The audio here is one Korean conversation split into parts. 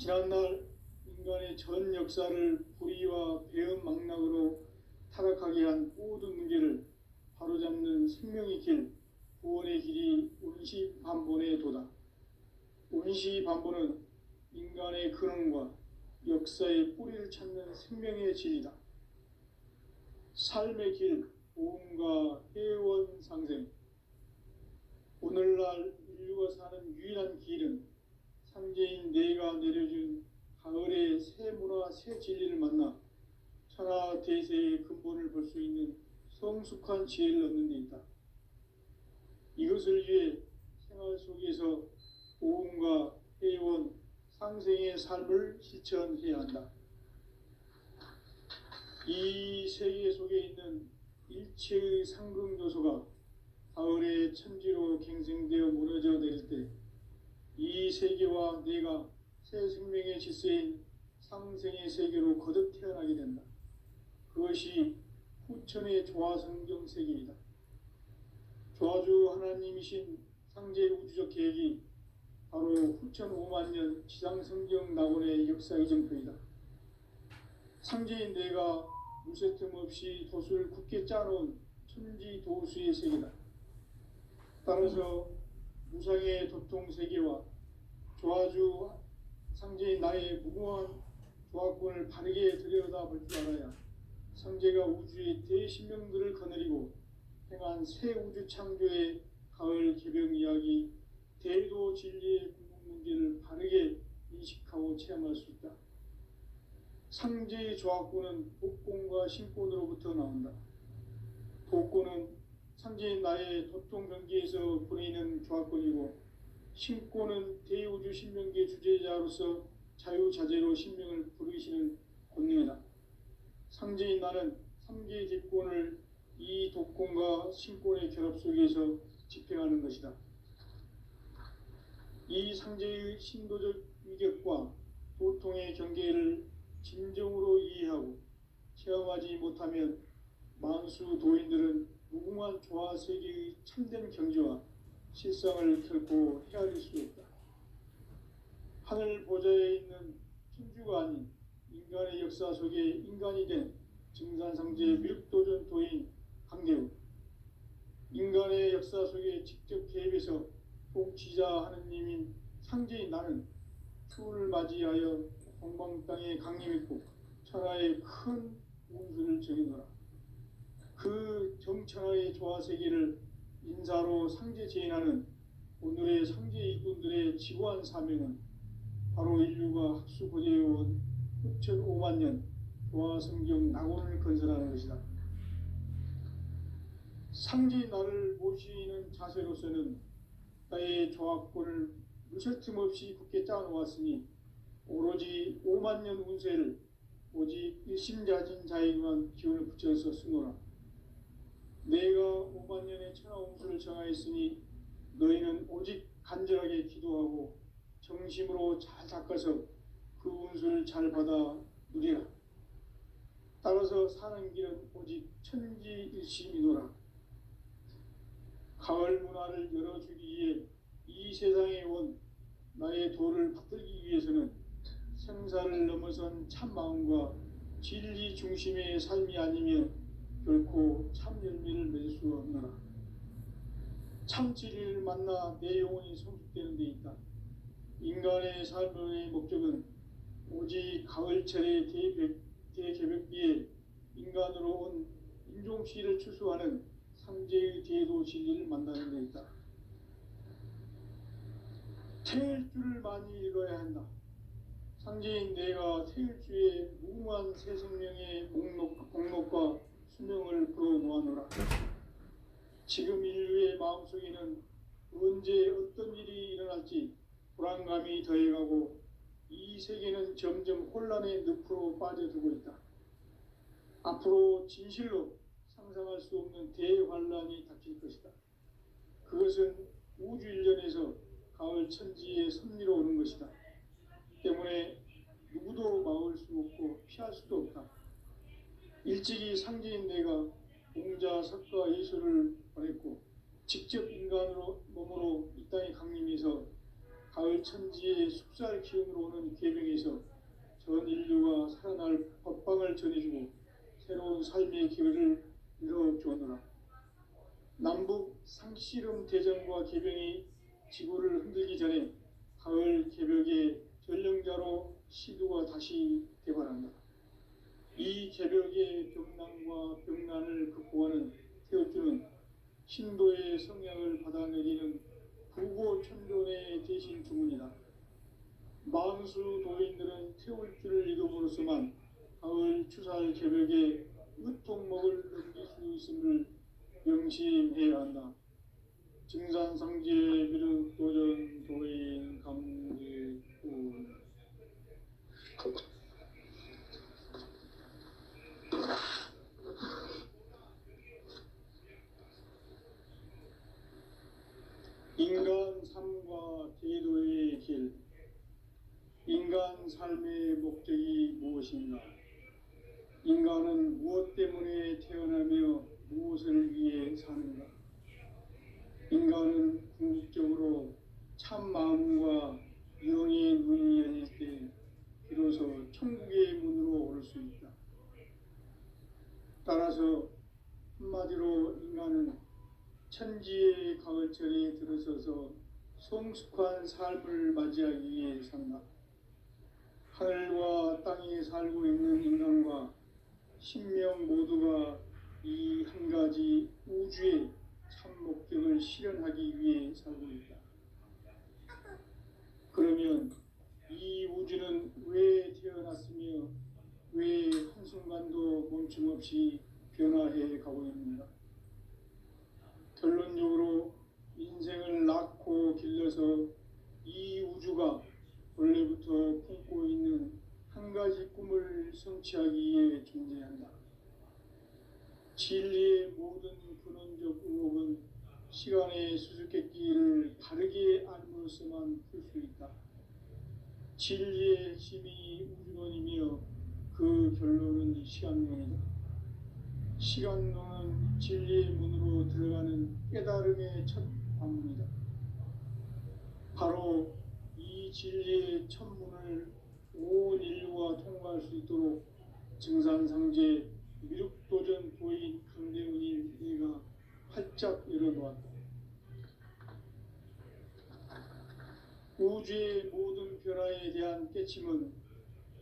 지난날 인간의 전 역사를 불의와 배은망락으로 타락하게 한 모든 문제를 바로잡는 생명의 길, 구원의 길이 운시반본의 도다. 운시반본은 인간의 근원과 역사의 뿌리를 찾는 생명의 진리다. 삶의 길, 보험과 회원 상생. 오늘날 인류가 사는 유일한 길은 상제인 내가 내려준 가을의 새 문화, 새 진리를 만나 천하 대세의 근본을 볼 수 있는 성숙한 지혜를 얻는 데 있다. 이것을 위해 생활 속에서 보험과 회원, 상생의 삶을 실천해야 한다. 이 세계 속에 있는 일체의 상극 요소가 가을의 천지로 갱생되어 무너져 내릴 때 이 세계와 내가 새 생명의 질서인 상생의 세계로 거듭 태어나게 된다. 그것이 후천의 조화성경 세계이다. 조화주 하나님이신 상제의 우주적 계획이 바로 후천 5만 년 지상성경 낙원의 역사 이정표이다. 상제인 내가 무쇠 틈 없이 돛을 굳게 짜놓은 천지도수의 세계다. 따라서 무상의 도통 세계와 조화주 상제인 나의 무궁한 조화권을 바르게 들여다볼 줄 알아야 상제가 우주의 대신명들을 거느리고 행한 새 우주 창조의 가을 개병 이야기, 대도 진리의 궁극 문제를 바르게 인식하고 체험할 수 있다. 상제의 조화권은 복권과 신권으로부터 나온다. 복권은 상제인 나의 도통 경계에서 보내는 조화권이고, 신권은 대우주 신명계 주제자로서 자유자재로 신명을 부르시는 권능이다. 상제인 나는 3개의 객권을 이 독권과 신권의 결합 속에서 집행하는 것이다. 이 상제의 신도적 위격과 도통의 경계를 진정으로 이해하고 체험하지 못하면 만수 도인들은 무궁한 조화 세계의 참된 경지와 실상을 결코 헤아릴 수 없다. 하늘 보좌에 있는 천주가 아닌 인간의 역사 속에 인간이 된 증산상제 밀도전 도인 강대우, 인간의 역사 속에 직접 개입해서 통치자 하느님인 상제인 나는 추운을 맞이하여 동방 땅에 강림했고 천하의 큰 운수를 정해놓으라. 그 정천하의 조화세계를 인사로 상제 제인하는 오늘의 상제 일꾼들의 지고한 사명은 바로 인류가 학수고대해온 후천 5만 년 조화성경 낙원을 건설하는 것이다. 상제인 나를 모시는 자세로서는 나의 조화권을 무쇠 틈 없이 굳게 짜놓았으니 오로지 5만 년 운세를 오직 일심자진 자에게만 기운을 붙여서 쓰노라. 내가 5만 년의 천하 운수를 정하였으니 너희는 오직 간절하게 기도하고 정심으로 잘 닦아서 그 운수를 잘 받아 누리라. 따라서 사는 길은 오직 천지일심이노라. 가을 문화를 열어주기 위해 이 세상에 온 나의 도를 붙들기 위해서는 생사를 넘어선 참마음과 진리 중심의 삶이 아니면 결코 참 열매를 맺을 수 없노라. 참 진리를 만나 내 영혼이 성숙되는 데 있다. 인간의 삶의 목적은 오직 가을철의 대개벽비에 인간으로 온 인종시를 추수하는 상제의 대도 진리를 만나는 데 있다. 태일주를 많이 읽어야 한다. 상제인 내가 태일주의 무궁한 새 생명의 목록과 수명을 불어놓아노라. 지금 인류의 마음속에는 언제 어떤 일이 일어날지 불안감이 더해가고 이 세계는 점점 혼란의 늪으로 빠져들고 있다. 앞으로 진실로 상상할 수 없는 대환란이 닥칠 것이다. 그것은 우주 일련에서 가을 천지의 섭리로 오는 것이다. 때문에 누구도 막을 수 없고 피할 수도 없다. 일찍이 상제인 내가 공자, 석가, 예수를 보냈고 직접 인간으로 몸으로 이 땅에 강림해서 가을 천지의 숲살 기운으로 오는 계병에서 전 인류가 살아날 법방을 전해주고 새로운 삶의 기회를 열어주었노라. 남북 상씨름 대전과 계병이 지구를 흔들기 전에 가을 개벽의 전령자로 시두가 다시 개발한다. 이 개벽의 병난과 병난을 극복하는 태울주는 신도의 성향을 받아내리는 부고천존의 대신 주문이다. 만수 도인들은 태울주를 읽음으로써만 가을 추살 개벽의 으통목을 넘길 수 있음을 명심해야 한다. 증산상제 비륵도전 도인 강제군. 인간 삶과 제도의 길. 인간 삶의 목적이 무엇인가? 인간은 무엇 때문에 태어나며 무엇을 위해 사는가? 인간은 궁극적으로 참 마음과 영의 눈이 열릴 때 비로소 천국의 문으로 오를 수 있다. 따라서 한마디로 인간은 천지의 가을철에 들어서서 성숙한 삶을 맞이하기 위해 산다. 하늘과 땅에 살고 있는 인간과 신명 모두가 이 한 가지 우주의 참 목적을 실현하기 위해 살고 있다. 그러면 이 우주는 왜 태어났으며 왜 한순간도 멈춤없이 변화해 가고 있는가? 결론적으로 인생을 낳고 길러서 이 우주가 원래부터 품고 있는 한 가지 꿈을 성취하기 위해 존재한다. 진리의 모든 근원적 의혹은 시간의 수수께끼를 바르게 알므로써만 풀 수 있다. 진리의 핵심이 우주론이며 그 결론은 시간론이다. 시간론은 진리의 문으로 들어가는 깨달음의 첫 관문이다. 바로 이 진리의 첫 문을 온 인류가 통과할 수 있도록 증산상제 미륵도전 도인 강대훈이 내가 활짝 열어놓았다. 우주의 모든 변화에 대한 깨침은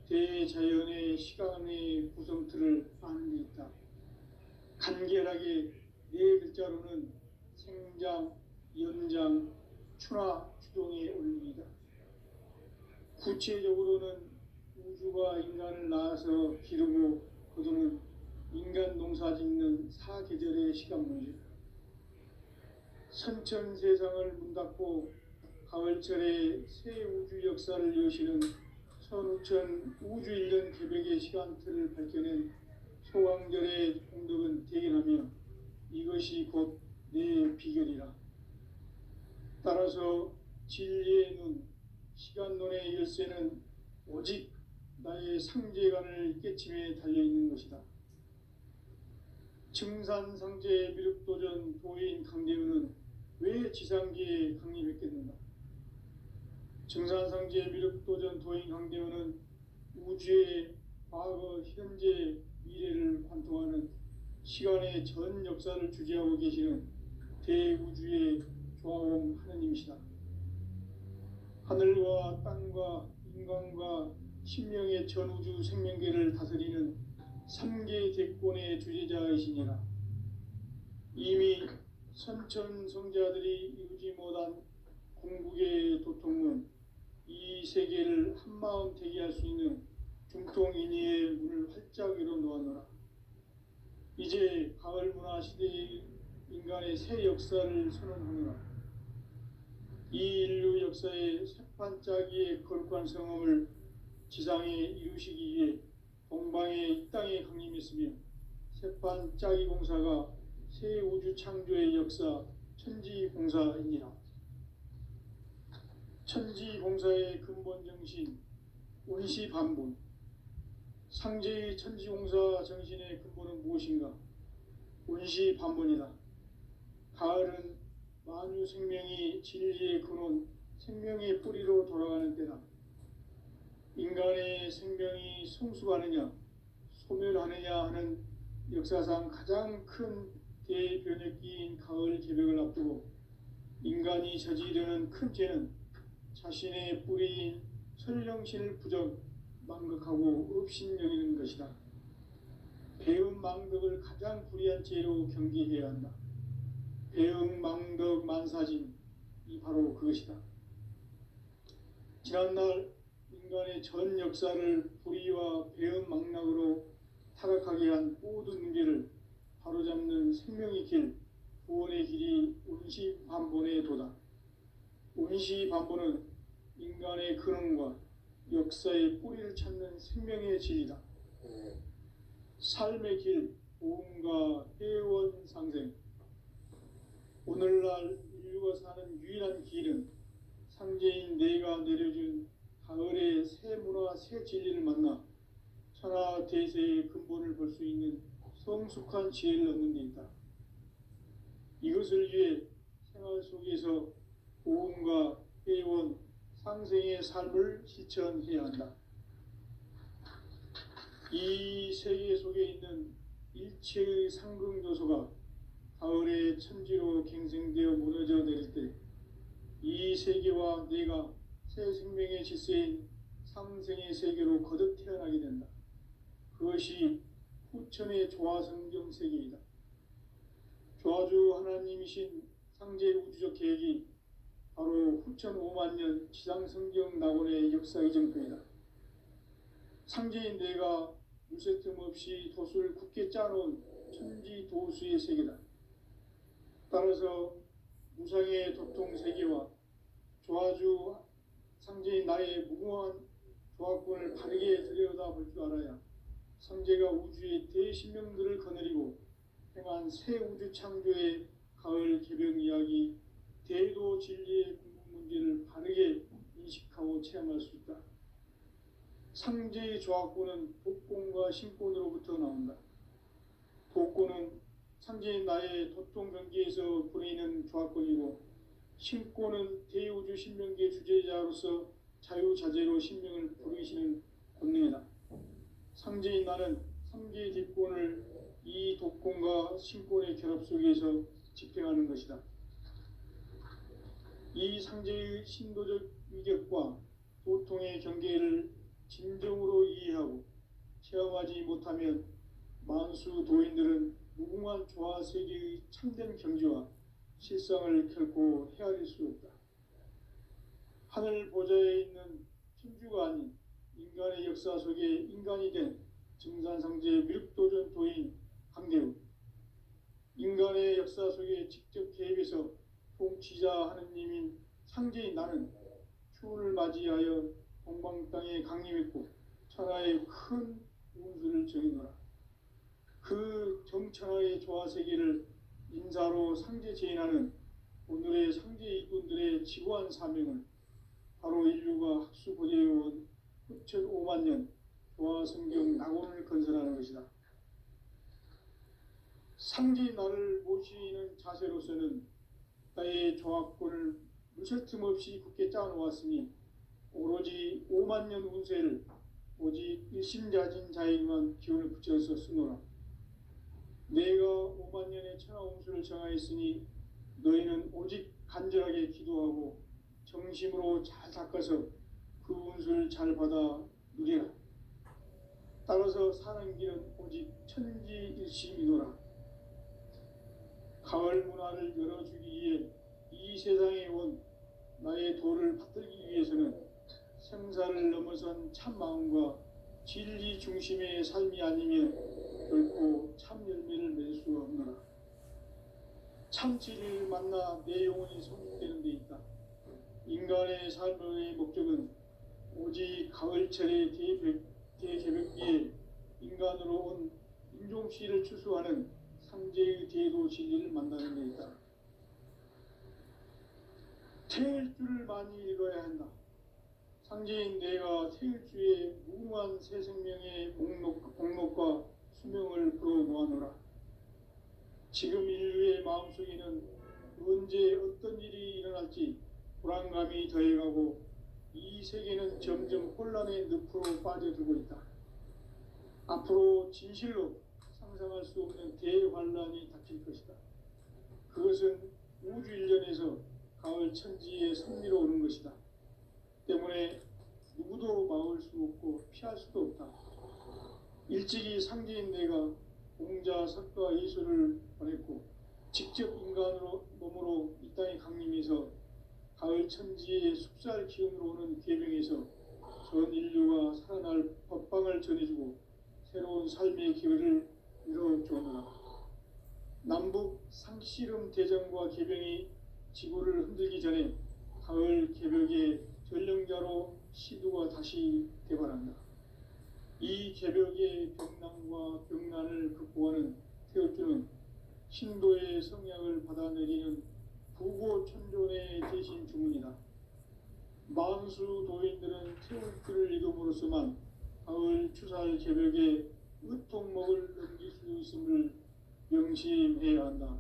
대자연의 시간의 구성틀을 아는 데 있다. 간결하게 네 글자로는 생장, 연장, 추나 추동의 원리이다. 구체적으로는 우주가 인간을 낳아서 기르고 거두는 인간 농사 짓는 사계절의 시간 문제. 선천 세상을 문닫고 가을철에 새 우주 역사를 여시는 선우천 우주 1년 개벽의 시간틀을 밝혀낸 소강절의 공덕은 대견하며 이것이 곧 내 비결이라. 따라서 진리의 눈, 시간론의 열쇠는 오직 나의 상제관을 깨침에 달려있는 것이다. 증산상제 미륵도전 도인 강대훈은 왜 지상계에 강림했겠는가? 증산상제 미륵도전 도인 강대훈은 우주의 과거, 현재, 미래를 관통하는 시간의 전 역사를 주재하고 계시는 대우주의 조화원 하느님이시다. 하늘과 땅과 인간과 신명의 전우주 생명계를 다스리는 3계 대권의 주재자이시니라. 이미 선천성자들이 이루지 못한 궁극의 도통은 이 세계를 한마음 되게 할 수 있는 중통인의의 문을 활짝 열어놓았노라. 이제 가을 문화 시대의 인간의 새 역사를 선언하노라. 이 인류 역사의 새판짜기의 거룩한 성험을 지상에 이루시기 위해 동방의 이 땅에 강림했으며 새판짜기 공사가 새 우주 창조의 역사 천지공사이니라. 천지공사의 근본 정신 원시반본. 상제의 천지공사 정신의 근본은 무엇인가? 원시반본이다. 가을은 만유 생명이 진리의 근원 생명의 뿌리로 돌아가는 때다. 인간의 생명이 성숙하느냐 소멸하느냐 하는 역사상 가장 큰 대변혁기인 가을 개벽을 앞두고 인간이 저지르는 큰 죄는 자신의 뿌리인 설령신을 부정 망극하고 업신여기는 것이다. 배음 망덕을 가장 불의한 죄로 경계해야 한다. 배음 망덕 만사진 이 바로 그것이다. 지난날 인간의 전 역사를 불의와 배음 망락으로 타락하게 한 모든 문제를 바로잡는 생명의 길, 구원의 길이 운시반본의 도다. 운시반본은 인간의 근원과 역사의 뿌리를 찾는 생명의 진리다. 삶의 길, 보험과 회원 상생. 오늘날 인류가 사는 유일한 길은 상제인 내가 내려준 가을의 새 문화, 새 진리를 만나 천하 대세의 근본을 볼 수 있는 성숙한 지혜를 얻는 데 있다. 이것을 위해 생활 속에서 보험과 회원, 상생의 삶을 실천해야 한다. 이 세계 속에 있는 일체의 상극 요소가 가을의 천지로 갱생되어 무너져 내릴 때 이 세계와 내가 새 생명의 질서인 상생의 세계로 거듭 태어나게 된다. 그것이 후천의 조화성경 세계이다. 조화주 하나님이신 상제 우주적 계획이 바로 후천 5만 년 지상성경 낙원의 역사 이정표이다. 상제인 내가 물새 틈 없이 도수를 굳게 짜놓은 천지 도수의 세계다. 따라서 무상의 도통 세계와 조화주 상제인 나의 무궁한 조화권을 바르게 들여다볼 줄 알아야 상제가 우주의 대신명들을 거느리고 행한 새 우주 창조의 가을 개벽 이야기, 대도 진리의 궁극 문제를 바르게 인식하고 체험할 수 있다. 상제의 조화권은 독권과 신권으로부터 나온다. 독권은 상제인 나의 도통 경계에서 보내는 조화권이고 신권은 대우주 신명계 주제자로서 자유자재로 신명을 부르시는 권능이다. 상제인 나는 상제의 뒷권을 이 독권과 신권의 결합 속에서 집행하는 것이다. 이 상제의 신도적 위격과 도통의 경계를 진정으로 이해하고 체험하지 못하면 만수 도인들은 무궁한 조화 세계의 참된 경지와 실상을 결코 헤아릴 수 없다. 하늘 보좌에 있는 천주가 아닌 인간의 역사 속에 인간이 된 증산상제 미륵도전 도인 강대우, 인간의 역사 속에 직접 개입해서 통치자 하느님인 상제인 나는 추운을 맞이하여 동방 땅에 강림했고 천하의 큰 운수를 정해노라. 그 정천하의 조화세계를 인사로 상제 제인하는 오늘의 상제 일꾼들의 지고한 사명은 바로 인류가 학수고대해온 후천 5만 년 조화성경 낙원을 건설하는 것이다. 상제 나를 모시는 자세로서는 나의 조합권을 무설틈 없이 굳게 짜놓았으니 오로지 5만 년 운세를 오직 일심자진 자에게만 기운을 붙여서 쓰노라. 내가 5만 년의 천하 운수를 정하였으니 너희는 오직 간절하게 기도하고 정심으로 잘 닦아서 그 운수를 잘 받아 누리라. 따라서 사는 길은 오직 천지일심이노라. 가을 문화를 열어주기 위해 이 세상에 온 나의 도를 받들기 위해서는 생사를 넘어선 참 마음과 진리 중심의 삶이 아니면 결코 참 열매를 맺을 수 없노라. 참 진리를 만나 내 영혼이 성숙되는 데 있다. 인간의 삶의 목적은 오직 가을철의 대개벽기에 인간으로 온 인종씨를 추수하는 상제의 대도 진리를 만나는 데 있다. 태일주를 많이 읽어야 한다. 상제인 내가 태일주의 무궁한 새 생명의 목록과 수명을 불어놓아노라. 지금 인류의 마음속에는 언제 어떤 일이 일어날지 불안감이 더해가고 이 세계는 점점 혼란의 늪으로 빠져들고 있다. 앞으로 진실로 상상할 수 없는 대환란이 닥칠 것이다. 그것은 우주 일련에서 가을 천지의 섭리로 오는 것이다. 때문에 누구도 막을 수 없고 피할 수도 없다. 일찍이 상제인 내가 공자, 석가, 예수를 보냈고 직접 인간으로 몸으로 이 땅에 강림해서 가을 천지의 숲살 기운으로 오는 계명에서 전 인류가 살아날 법방을 전해주고 새로운 삶의 기회를 이뤄주었노라. 남북 상씨름 대전과 계병이 지구를 흔들기 전에 가을 개벽의 전령자로 시두가 다시 개발한다. 이 개벽의 병난과 병난을 극복하는 태엽주는 신도의 성약을 받아내리는 부고천존의 대신 주문이다. 만수 도인들은 태엽주를 이름으로서만 가을 추살 개벽의 으통목을 넘길 수 있음을 명심해야 한다.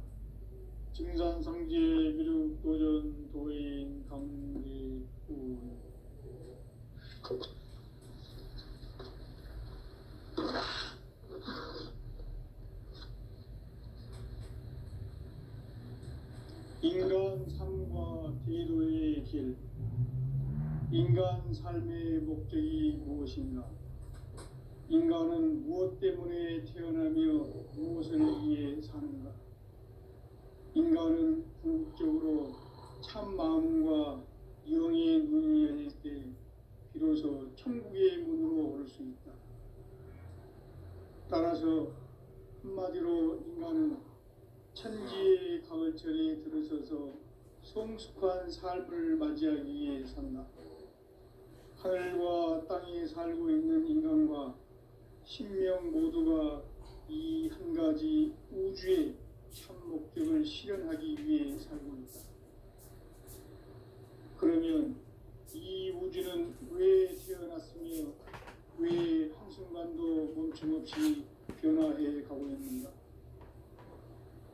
증산상제 미륵도전 도인 강대군. 인간 삶과 대도의 길. 인간 삶의 목적이 무엇인가? 인간은 무엇 때문에 태어나며 무엇을 위해 사는가? 인간은 궁극적으로 참 마음과 영의 눈이 열릴 때 비로소 천국의 문으로 오를 수 있다. 따라서 한마디로 인간은 천지의 가을철에 들어서서 성숙한 삶을 맞이하기 위해 산다. 하늘과 땅에 살고 있는 인간과 신명 모두가 이 한 가지 우주의 참 목적을 실현하기 위해 살고 있다. 그러면 이 우주는 왜 태어났으며 왜 한순간도 멈춤없이 변화해 가고 있는가?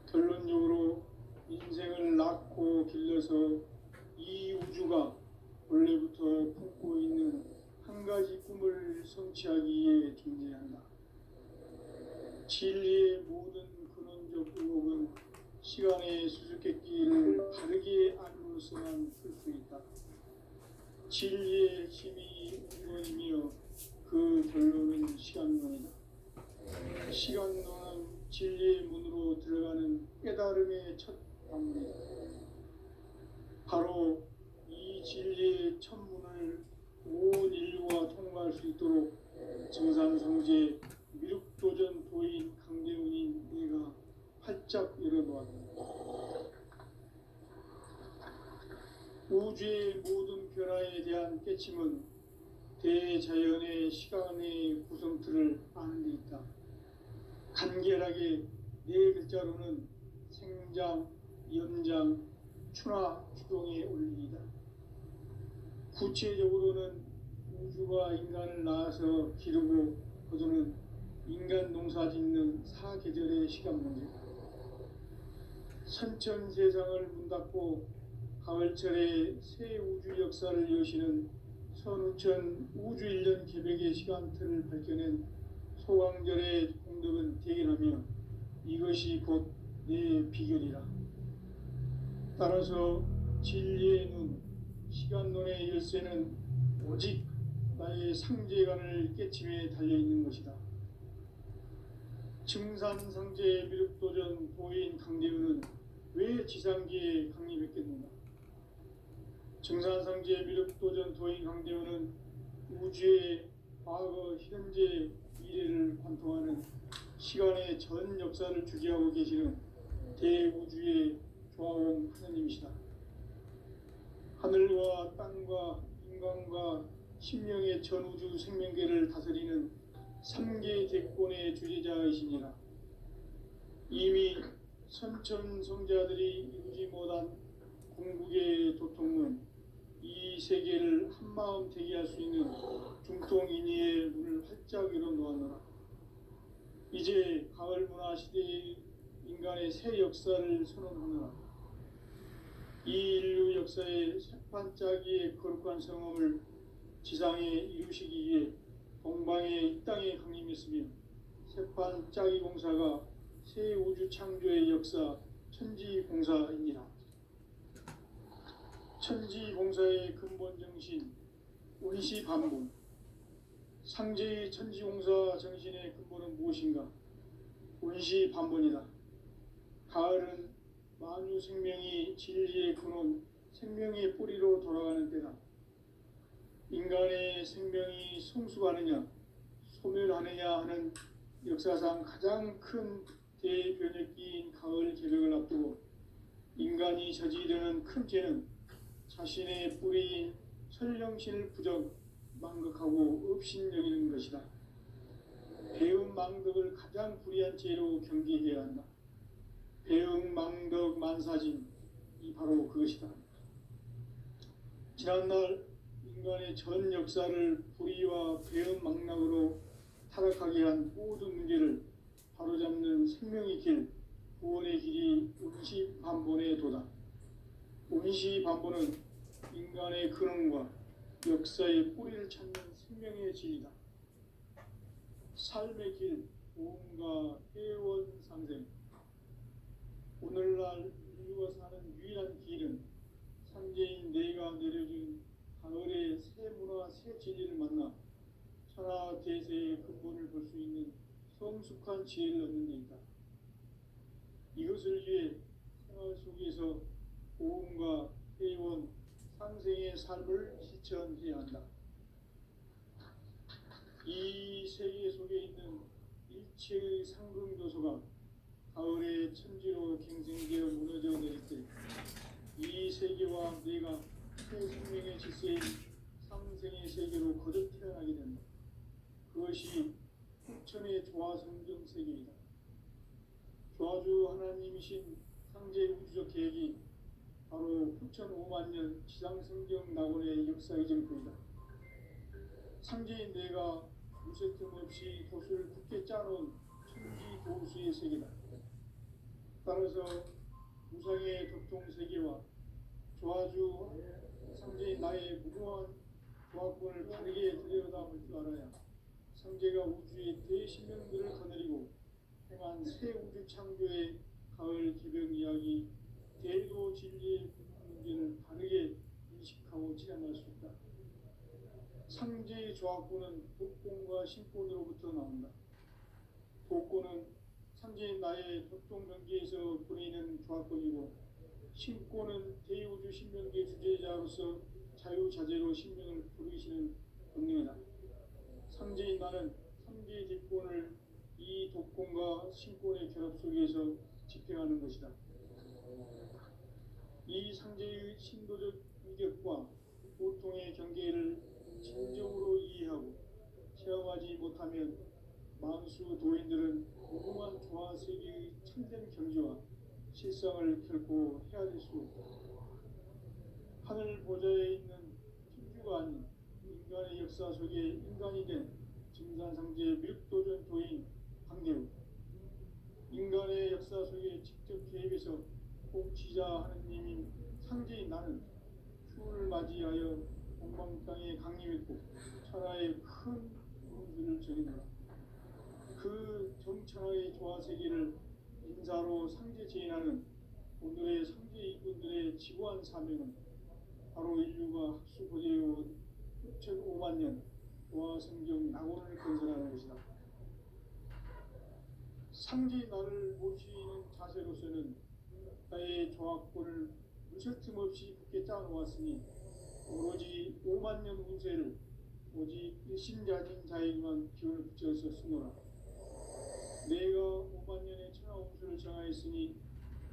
결론적으로 인생을 낳고 길러서 이 우주가 원래부터 품고 있는 한 가지 꿈을 성취하기 위해 존재한다. 진리의 모든 근원적 의혹은 시간의 수수께끼를 바르게 알므로서만 풀 수 있다. 진리의 핵심이 우주론이며 그 결론은 시간론이다. 시간론은 진리의 문으로 들어가는 깨달음의 첫 방문이다. 바로 이 진리의 첫 문을 온 인류가 통과할 수 있도록 증산성제 미륵도전 도인 강대훈인 내가 활짝 열어놓았다. 우주의 모든 변화에 대한 깨침은 대자연의 시간의 구성틀을 아는 데 있다. 간결하게 네 글자로는 생장, 연장, 추나 추동의 원리이다. 구체적으로는 우주가 인간을 낳아서 기르고 거두는 인간 농사 짓는 사계절의 시간 문제다. 선천 세상을 문 닫고 가을철에 새 우주 역사를 여시는 선우천 우주 1년 개벽의 시간틀을 밝혀낸 소강절의 공덕은 대견하며 이것이 곧 내 비결이라. 따라서 진리의 눈, 시간론의 열쇠는 오직 나의 상제관을 깨침에 달려있는 것이다. 증산상제 미륵도전 도인 강대훈은 왜 지상기에 강림했겠는가? 증산상제 미륵도전 도인 강대훈은 우주의 과거, 현재, 미래를 관통하는 시간의 전 역사를 주재하고 계시는 대우주의 조화원 하느님이시다. 하늘과 땅과 인간과 신명의 전우주 생명계를 다스리는 3계 대권의 주재자이시니라. 이미 선천성자들이 이루지 못한 궁극의 도통은 이 세계를 한마음 되게 할 수 있는 중통인의의 문을 활짝 열어놓았노라. 이제 가을 문화 시대의 인간의 새 역사를 선언하노라. 이 인류 역사의 새판짜기의 거룩한 성험을 지상에 이루시기 위해 동방의 이 땅에 강림했으며 새판짜기 공사가 새 우주 창조의 역사 천지공사입니다. 천지공사의 근본 정신 운시반본. 상제의 천지공사 정신의 근본은 무엇인가? 운시반본이다. 가을은 만유 생명이 진리의 근원, 생명의 뿌리로 돌아가는 때다. 인간의 생명이 성숙하느냐, 소멸하느냐 하는 역사상 가장 큰 대변혁기인 가을 개벽을 앞두고 인간이 저지르는 큰 죄는 자신의 뿌리인 설령신을 부정, 망극하고 업신여기는 것이다. 배음 망덕을 가장 불의한 죄로 경계해야 한다. 배음 망덕 만사진이 바로 그것이다. 지난날 인간의 전 역사를 불의와 배음 망락으로 타락하게 한 모든 문제를 바로잡는 생명의 길, 구원의 길이 운시반본의 도다. 운시반본은 인간의 근원과 역사의 뿌리를 찾는 생명의 진리다. 삶의 길, 보험과 회원 상생. 오늘날 인류가 사는 유일한 길은 상제인 내가 내려준 가을의 새 문화, 새 진리를 만나 천하 대세의 근본을 볼 수 있는 성숙한 지혜를 얻는 데 있다. 이것을 위해 생활 속에서 보험과 회원, 상생의 삶을 실천해야 한다. 이 세계 속에 있는 일체의 상승교소가 가을의 천지로 갱생되어 무너져 내릴 때 이 세계와 내가 새 생명의 질서인 상생의 세계로 거듭 태어나게 된다. 그것이 후천의 조화성경 세계이다. 조화주 하나님이신 상제 우주적 계획이 바로 9,500,000년 지상성경 낙원의 역사의 전부이다. 상제인 내가 무쇠틈 없이 도수를 굳게 짜놓은 천지 도수의 세계다. 따라서 무상의 덕통세계와 조화주 상제인 나의 무궁한 조화권을 바르게 들여다볼 줄 알아야 상제가 우주의 대신명들을 거느리고 행한 새 우주 창조의 가을 개벽 이야기 대도 진리의 문제를 바르게 인식하고 체험할 수 있다. 상제의 조화권은 독권과 신권으로부터 나온다. 독권은 상제인 나의 독동명계에서 보내는 조화권이고 신권은 대우주 신명계 주제자로서 자유자재로 신명을 부르시는 권능이다. 상제인 나는 상제의 뒷권을 이 독권과 신권의 결합 속에서 집행하는 것이다. 이 상제의 신도적 위력과 고통의 경계를 진정으로 이해하고 체험하지 못하면 만수 도인들은 무궁한 조화세계의 참된 경지와 실상을 결코 헤아릴 수 없다. 하늘 보좌에 있는 천주가 아닌 인간의 역사 속에 인간이 된 증산상제 밀도전 도인 강대우, 인간의 역사 속에 직접 개입해서 통치자 하느님인 상제인 나는 추운을 맞이하여 동방 땅에 강림했고 천하의 큰 운수를 전했노라. 그 정천하의 조화세계를 인사로 상제 제인하는 오늘의 상제 이군들의 지구한 사명은 바로 인류가 학수고대해온 6,500,000년 조화성경 낙원을 건설하는 것이다. 상제의 나를 모시는 자세로서는 나의 조화권을 무쇠틈 없이 굳게 짜놓았으니 오로지 50,000년 운세를 오직 일심자진 자에게만 기운을 붙여서 쓰노라. 내가 50,000년의 천하 운수를 정하였으니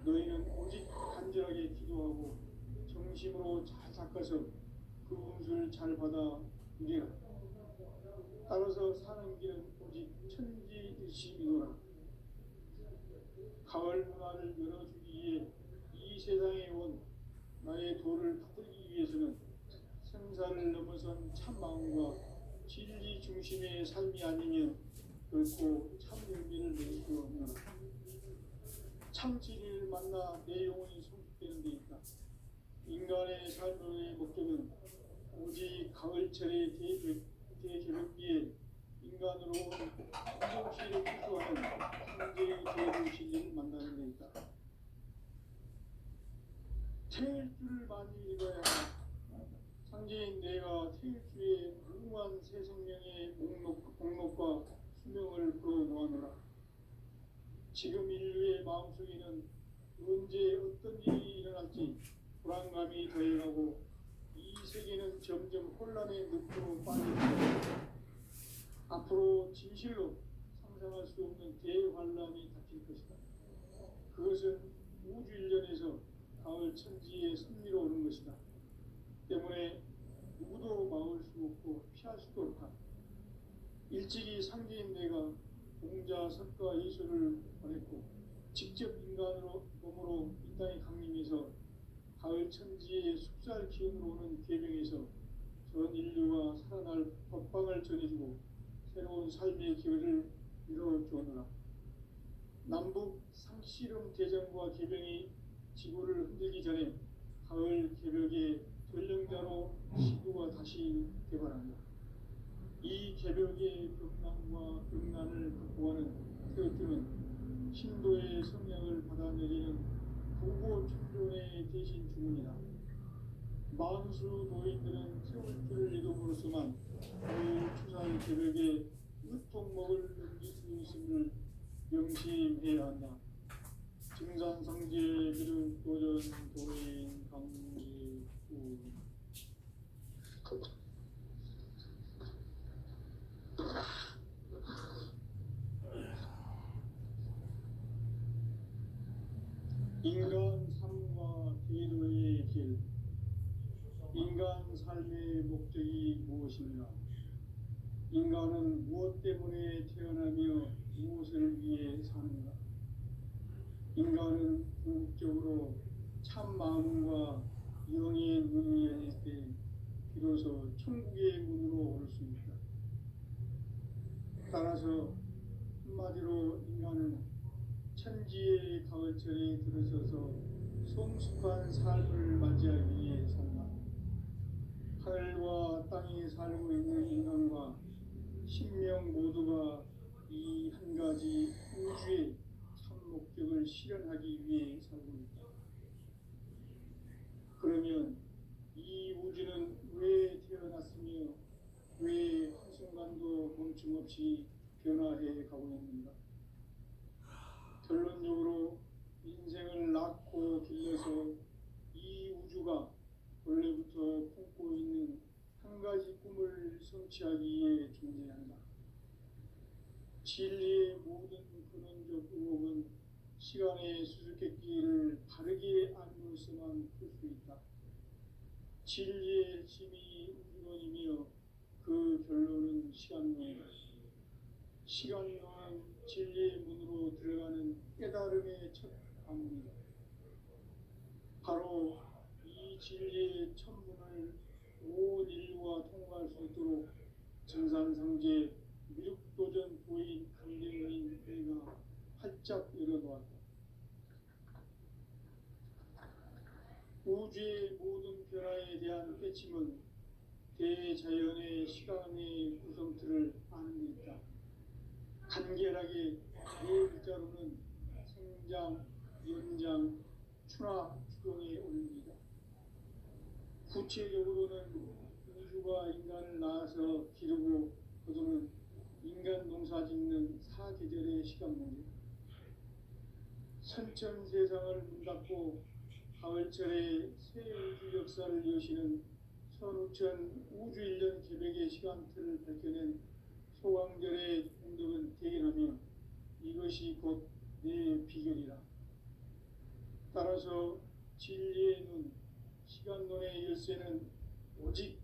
너희는 오직 간절하게 기도하고 정심으로 잘 닦아서 그 운수를 잘 받아 누리라. 따라서 사는 길은 오직 천지일심이노라. 가을 문화를 열어주기 위해 이 세상에 온 나의 도를 붙들기 위해서는 생사를 넘어선 참 마음과 진리 중심의 삶이 아니면 결코 참 용기를 낼 수 없노라. 참 진리를 만나 내 영혼이 성숙되는 데 있다. 인간의 삶의 목적은 오직 가을철의 대개벽기에 인간으로 성공시를 추구하는 상제의 대도시를 만나는 데 있다. 태일주를 많이 읽어야 한다. 상제인 내가 태일주의 무궁한 새 생명의 목록과 수명을 풀어놓아노라. 지금 인류의 마음속에는 언제 어떤 일이 일어날지 불안감이 더해가고 이 세계는 점점 혼란의 늪으로 빠지고 앞으로 진실로 상상할 수 없는 대환란이 닥칠 것이다. 그것은 우주 일련에서 가을 천지의 섭리로 오는 것이다. 때문에 누구도 막을 수 없고 피할 수도 없다. 일찍이 상제인 내가 공자, 석가, 예수를 보냈고 직접 인간으로 몸으로 이 땅에 강림해서 가을 천지의 숙살 기운으로 오는 계명에서 전 인류가 살아날 법방을 전해주고 새로운 삶의 기회를 이뤄주었노라. 남북 상씨름 대전과 계병이 지구를 흔들기 전에 가을 개벽의 전령자로 지구가 다시 개발한다. 이 개벽의 벽난과 벽난을 극복하는 태어뜨는 신도의 성령을 받아내리는 부고 천존의 대신 주문이다. 만수 도인들은 세울 줄을 이름으로서만 그 추상 개벽에 으통목을 넘길 수 있음을 명심해야 한다. 증산상제 비륵도전 도인 강지우 인간 삶과 기도의 길. 인간 삶의 목적이 무엇인가? 인간은 무엇 때문에 태어나며 무엇을 위해 사는가? 인간은 궁극적으로 참 마음과 영의 문을 열릴 때 비로소 천국의 문으로 올 수 있다. 따라서 한마디로 인간은 천지의 가을철에 들어서서 성숙한 삶을 맞이하기 위해 산다. 하늘과 땅에 살고 있는 인간과 신명 모두가 이 한 가지 우주의 참 목적을 실현하기 위해 살고 있다. 그러면 이 우주는 왜 태어났으며 왜 한순간도 멈춤없이 변화해 가고 있는가? 결론적으로 인생을 낳고 길러서 이 우주가 원래부터 품고 있는 한 가지 꿈을 성취하기 위해 존재한다. 진리의 모든 근원적 의혹은 시간의 수수께끼를 바르게 알므로서만 풀 수 있다. 진리의 핵심이 우주론이며 그 결론은 시간론이다. 시간론은 진리의 문으로 들어가는 깨달음의 첫 관문이다. 바로 이 진리의 천문을 온 인류가 통과할 수 있도록 증산상제 미륵도전 도인 강대원인 내가 활짝 열어놓았다. 우주의 모든 변화에 대한 깨침은 대자연의 시간의 구성틀을 아는 데 있다. 간결하게 네 글자로는 생장, 연장, 추나 추동에 올립니다. 구체적으로는 우주가 인간을 낳아서 기르고 거두는 인간 농사 짓는 사계절의 시간문제. 선천 세상을 문 닫고 가을철에 새 우주 역사를 여시는 선우천 우주 일년 개벽의 시간틀을 밝혀낸 소강절의 공덕은 대견하며 이것이 곧 내 비결이라. 따라서 진리의 눈, 시간론의 열쇠는 오직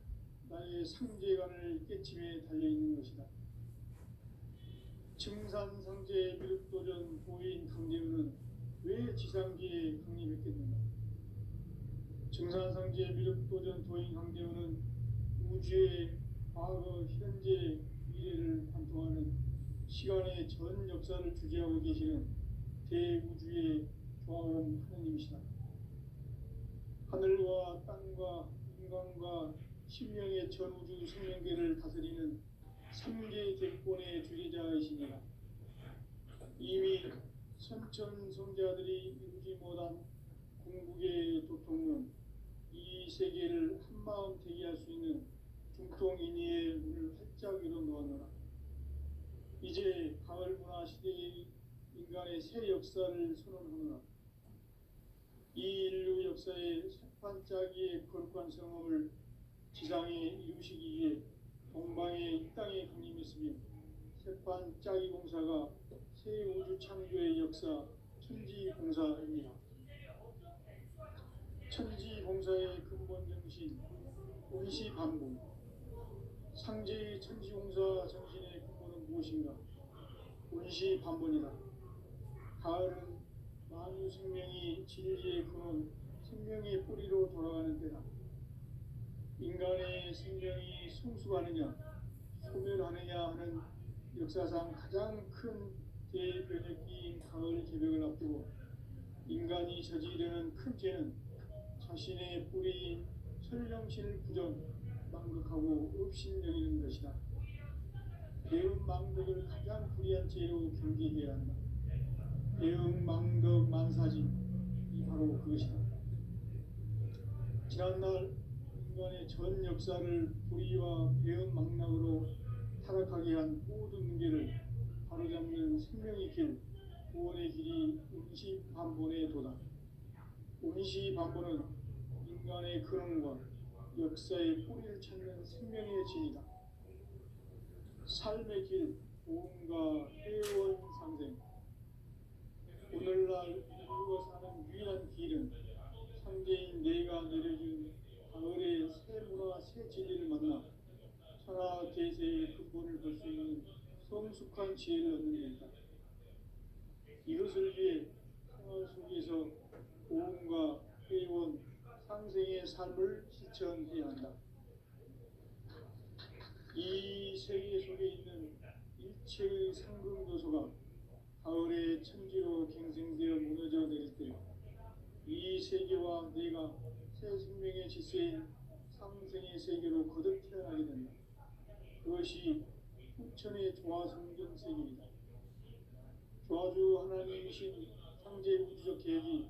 나의 상제관을 깨침에 달려있는 것이다. 증산상제 미륵도전 도인 강대우는 왜 지상기에 강림했겠는가? 증산상제 미륵도전 도인 강대우는 우주의 과거, 현재, 미래를 관통하는 시간의 전 역사를 주재하고 계시는 대우주의 조화원 하느님이시다. 하늘과 땅과 인간과 신명의 전우주 생명계를 다스리는 삼계 객본의 주제자이시니라. 이미 선천성자들이 이루지 못한 궁극의 도통은 이 세계를 한마음 되게 할 수 있는 중통인의의 문을 활짝 열어 놓았노라. 이제 가을 문화 시대의 인간의 새 역사를 선언하노라. 이 인류 역사의 새판짜기의 거룩한 성험을 지상에 이루시기 위해 동방의 이 땅에 강림했으며 새판짜기 공사가 새 우주 창조의 역사 천지공사입니다. 천지공사의 근본 정신 원시반복. 상제의 천지공사 정신의 근본은 무엇인가? 원시반복이다. 가을은 만유 생명이 진리의 근원, 생명의 뿌리로 돌아가는 때다. 인간의 생명이 성숙하느냐, 소멸하느냐 하는 역사상 가장 큰 대변혁기인 가을 개벽을 앞두고 인간이 저지르는 큰 죄는 자신의 뿌리인 설령신을 부정, 망극하고 업신여기는 것이다. 배움 망덕을 가장 불의한 죄로 경계해야 한다. 배움 망덕 만사진, 바로 그것이다. 지난날 인간의 전 역사를 불의와 배움 망락으로 타락하게 한 모든 문제를 바로잡는 생명의 길, 구원의 길이 원시반본의 도다. 원시반본은 인간의 근원과 역사의 뿌리를 찾는 생명의 진이다. 삶의 길, 보험과 회원 상생. 오늘날 인류가 사는 유일한 길은 상제인 내가 내려준 가을의 새 문화, 새 진리를 만나 천하 대세의 근본을 볼 수 있는 성숙한 지혜를 얻는 것이다. 이것을 위해 생활 속에서 보험과 회원, 상생의 삶을 실천해야 한다. 이 세계 속에 있는 일체의 상승도소가 가을의 천지로 갱생되어 무너져 내릴 때 이 세계와 내가 새 생명의 질서인 상생의 세계로 거듭 태어나게 된다. 그것이 후천의 조화성전 세계이다. 조화주 하나님이신 상제 우주적 계획이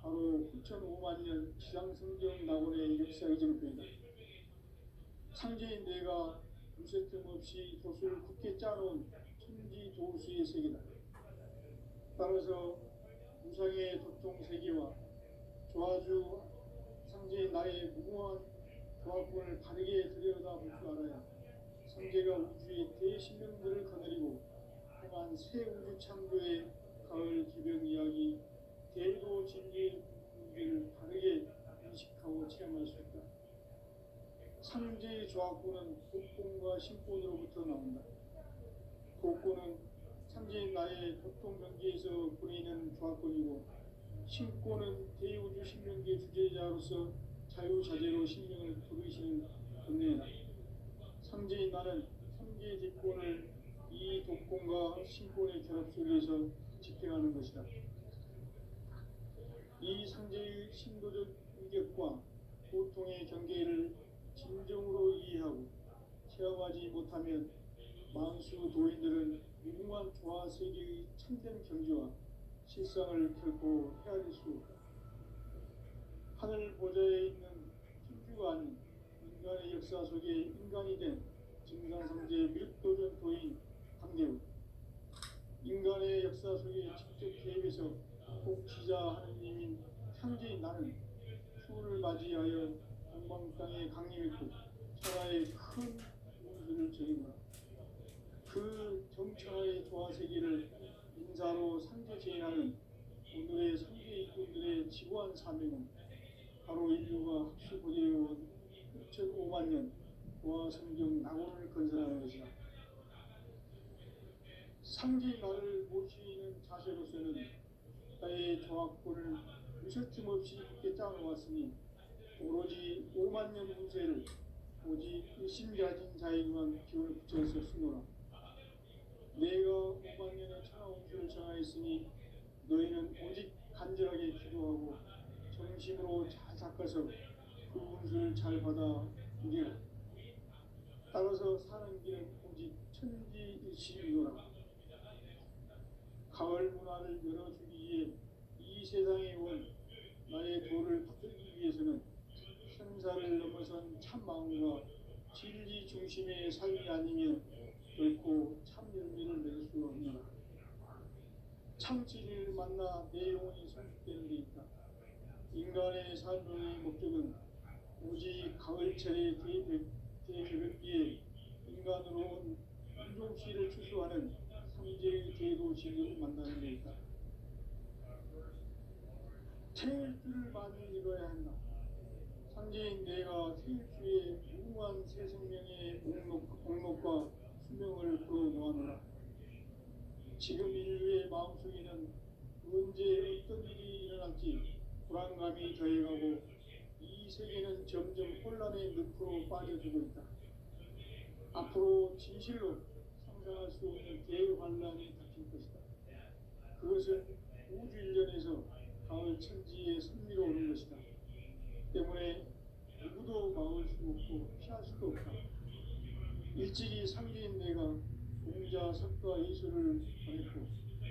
바로 후천 5만년 지상성경 낙원의 역사의 정표이다. 상제인 내가 무쇠 틈 없이 돛을 굳게 짜놓은 천지도수의 세계다. 따라서 무상의 도통 세계와 조화주 상제인 나의 무궁한 조화권을 바르게 들여다볼 줄 알아야 상제가 우주의 대신령들을 거느리고 행한 새 우주 창조의 가을 기병 이야기 대도 진리의 문제를 바르게 인식하고 체험할 수 있다. 상제의 조화권은 복권과 신권으로부터 나온다. 복권은 상제인 나의 도통 경계에서 보이는 조화권이고, 신권은 대우주 신명계 주제자로서 자유자재로 신명을 부르시는 은혜이다. 상제인 나는 상제의 뒷권을 이 독권과 신권의 결합 속에서 집행하는 것이다. 이 상제의 신도적 인격과 고통의 경계를 진정으로 이해하고 체험하지 못하면 만수 도인들은 무궁한 조화 세계의 참된 경지와 실상을 결코 헤아릴 수 없다. 하늘 보좌에 있는 천주가 아닌 인간의 역사 속에 인간이 된 증산상제 밀도전 도인 강대우. 인간의 역사 속에 직접 개입해서 복지자 하느님인 상제인 나는 추운을 맞이하여 동방 땅에 강림했고 천하의 큰 운수를 적임하라. 그 정천하의 조화세계를 인사로 상제 제인하는 오늘의 상제 일꾼들의 지고한 사명은 바로 인류가 합수보내어온 6,5만 년 조화성경 낙원을 건설하는 것이다. 상제인 나를 모시는 자세로서는 나의 조화권을 무쇠 틈 없이 굳게 짜놓았으니 오로지 5만 년 운세를 오직 일심가진 자에게만 기운을 붙여서 쓰노라. 내가 5만 년의 천하 운세를 정하였으니 너희는 오직 간절하게 기도하고 중심으로 잘 닦아서 그 운수를 잘 받아 누리라. 따라서 사는 길은 오직 천지일시이노라. 가을 문화를 열어주기 위해 이 세상에 온 나의 도를 붙들기 위해서는 생사를 넘어선 참 마음과 진리 중심의 삶이 아니면 결코 참 열매를 맺을 수 없노라. 참 진리를 만나 내 영혼이 성숙되는 데 있다. 인간의 삶의 목적은 오직 가을철의 대개벽기에 인간으로 온 인종씨를 추수하는 삼재의 대도시를 만나는 데 있다. 태일 줄을 많이 읽어야 한다. 상제인 내가 태일주의 무궁한 새 생명의 목록과 수명을 풀어놓아노라. 지금 인류의 마음속에는 언제 어떤 일이 일어날지 불안감이 더해가고 이 세계는 점점 혼란의 늪으로 빠져들고 있다. 앞으로 진실로 상상할 수 없는 대환란이 닥칠 것이다. 그것은 우주 일련에서 가을 천지에 선미로 오는 것이다. 때문에 누구도 막을 수 없고 피할 수도 없다. 일찍이 상제인 내가 공자, 석가, 예수를 보냈고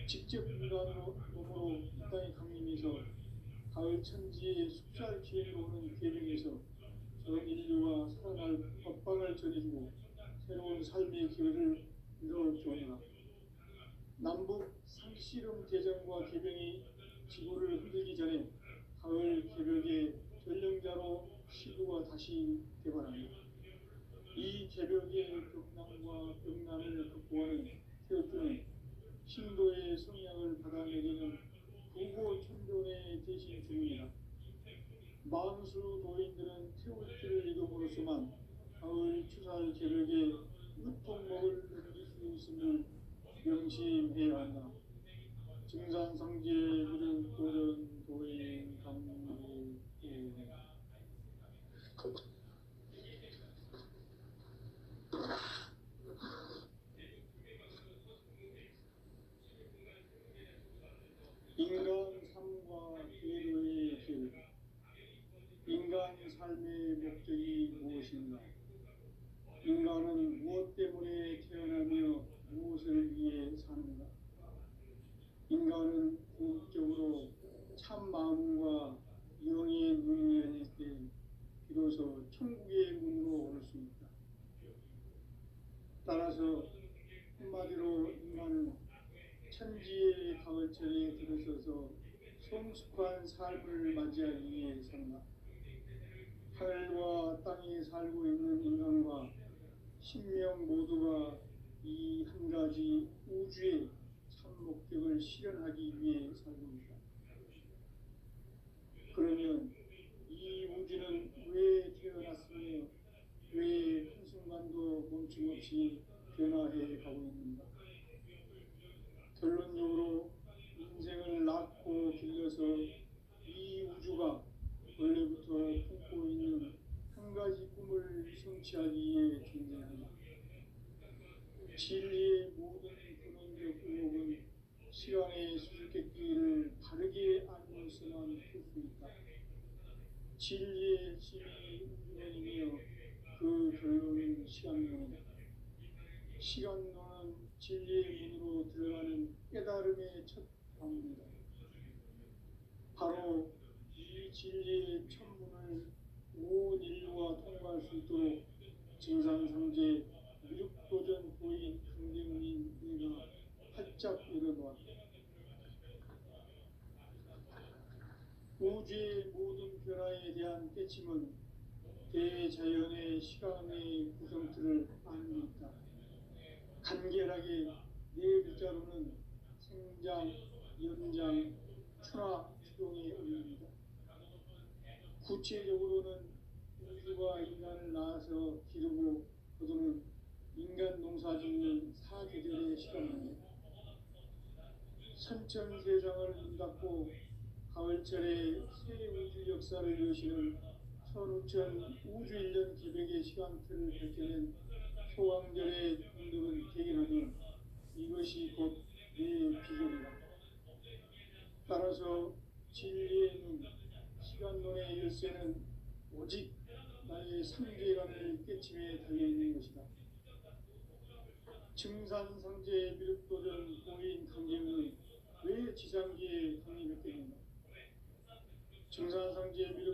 직접 인간으로 몸으로 이 땅에 강림해서 가을 천지에 숙살 기회로 오는 계명에서 전 인류와 살아날 법방을 전해주고 새로운 삶의 기회를 열어주었노라. 남북 상씨름 대전과 개병이 지구를 흔들기 전에 가을 개벽의 전령자로 시구가 다시 개발합니다. 이 개벽의 격난과 병난을 극복하는 태극주는 신도의 성향을 받아내리는 구고 천존의 대신 주문이다. 만수 도인들은 태극주를 이름으로서만 가을 추살 개벽의 유통목을 넘길 수 있음을 명심해야 한다. 증산상제 무릉도전 도인 강무 인간 삶과 궤도의 길. 인간 삶의 목적이 무엇인가? 인간은 무엇 때문에 태어나며 무엇을 위해 사는가? 인간은 궁극적으로 참 마음과 영의 눈이 열릴 때 비로소 천국의 문으로 올 수 있다. 따라서 한마디로 인간은 천지의 가을철에 들어서서 성숙한 삶을 맞이하기 위해 산다. 하늘과 땅에 살고 있는 인간과 신명 모두가 이 한 가지 우주의 참 목적을 실현하기 위해 살고 있다. 그러면 이 우주는 왜 태어났으며 왜 한순간도 멈춤없이 변화해 가고 있는가? 결론적으로 인생을 낳고 길러서 이 우주가 원래부터 품고 있는 한 가지 꿈을 성취하기 위해 존재한다. 진리의 모든 근원적 의목은 시간의 수수께끼를 바르게 알고서만 풀 수 있다. 진리의 핵심이 우주론이며 그 결론은 시간론이다. 시간론은 진리의 문으로 들어가는 깨달음의 첫 방문이다. 바로 이 진리의 천문을 온 인류가 통과할 수 있도록 증산상제 무력도전 도인 강대문인 내가 활짝 열어놓았다. 우주의 모든 변화에 대한 깨침은 대자연의 시간의 구성틀을 아는 데 있다. 간결하게 네 글자로는 생장, 연장, 추나 추동의 의미입니다. 구체적으로는 우주가 인간을 낳아서 기르고 거두는 인간 농사짓는 사계절의 시간입니다. 선천세상을 문 닫고 가을철에 새 우주 역사를 여시는 선우천 우주 1년 기백의 시간틀을 밝혀낸 소강절의 운동은 대견하며 이것이 곧 내 비전이다. 따라서 진리의 눈, 시간 정상상제 미륵도전 공인 강제는 왜 지상기에 강림했겠는가? 정상상제 미륵